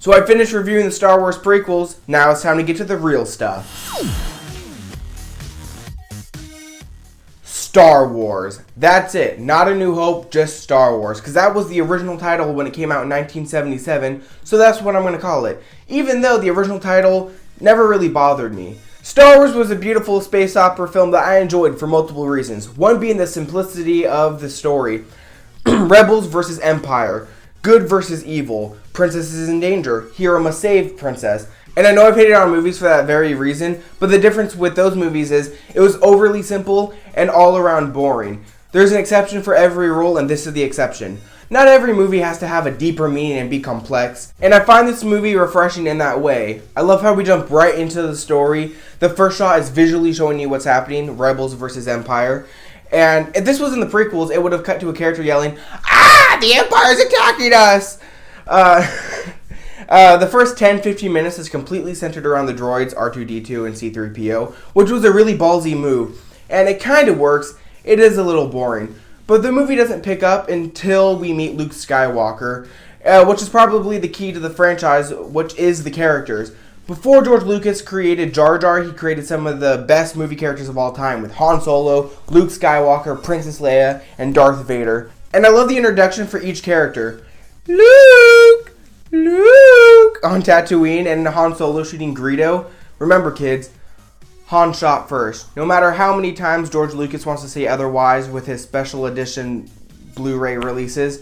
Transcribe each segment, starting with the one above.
So I finished reviewing the Star Wars prequels, now it's time to get to the real stuff. Star Wars. That's it. Not A New Hope, just Star Wars. Because that was the original title when it came out in 1977, so that's what I'm going to call it. Even though the original title never really bothered me. Star Wars was a beautiful space opera film that I enjoyed for multiple reasons. One being the simplicity of the story. Rebels versus Empire. Good versus evil. Princess is in danger. Hero must save princess. And I know I've hated on movies for that very reason, but the difference with those movies is it was overly simple and all around boring. There's an exception for every rule, and this is the exception. Not every movie has to have a deeper meaning and be complex, and I find this movie refreshing in that way. I love how we jump right into the story. The first shot is visually showing you what's happening, Rebels versus Empire. And if this was in the prequels, it would have cut to a character yelling, "Ah, the Empire's attacking us!" The first 10-15 minutes is completely centered around the droids R2-D2 and C-3PO, which was a really ballsy move. And it kind of works. It is a little boring. But the movie doesn't pick up until we meet Luke Skywalker, which is probably the key to the franchise, which is the characters. Before George Lucas created Jar Jar, he created some of the best movie characters of all time with Han Solo, Luke Skywalker, Princess Leia, and Darth Vader. And I love the introduction for each character. Luke on Tatooine and Han Solo shooting Greedo. Remember, kids, Han shot first. No matter how many times George Lucas wants to say otherwise with his special edition Blu-ray releases,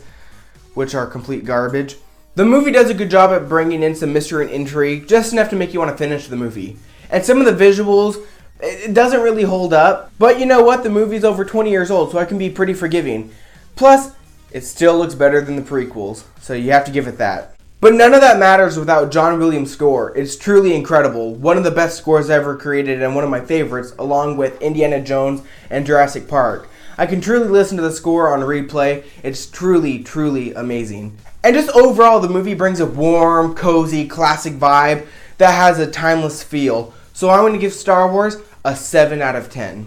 which are complete garbage. The movie does a good job at bringing in some mystery and intrigue, just enough to make you want to finish the movie. And some of the visuals, it doesn't really hold up. But you know what? The movie's over 20 years old, so I can be pretty forgiving. Plus, it still looks better than the prequels, so you have to give it that. But none of that matters without John Williams' score. It's truly incredible. One of the best scores ever created and one of my favorites, along with Indiana Jones and Jurassic Park. I can truly listen to the score on replay. It's truly, truly amazing. And just overall, the movie brings a warm, cozy, classic vibe that has a timeless feel. So I'm going to give Star Wars a 7 out of 10.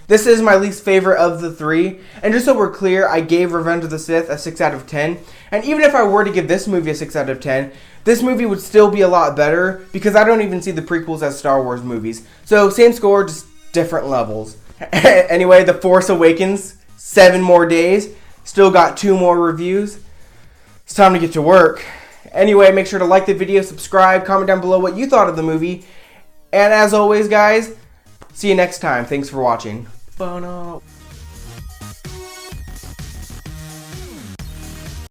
This is my least favorite of the three, and just so we're clear, I gave Revenge of the Sith a 6 out of 10, and even if I were to give this movie a 6 out of 10, this movie would still be a lot better, because I don't even see the prequels as Star Wars movies. So, same score, just different levels. Anyway, The Force Awakens, 7 more days, still got 2 more reviews. It's time to get to work. Anyway, make sure to like the video, subscribe, comment down below what you thought of the movie, and as always, guys, see you next time. Thanks for watching. Bono.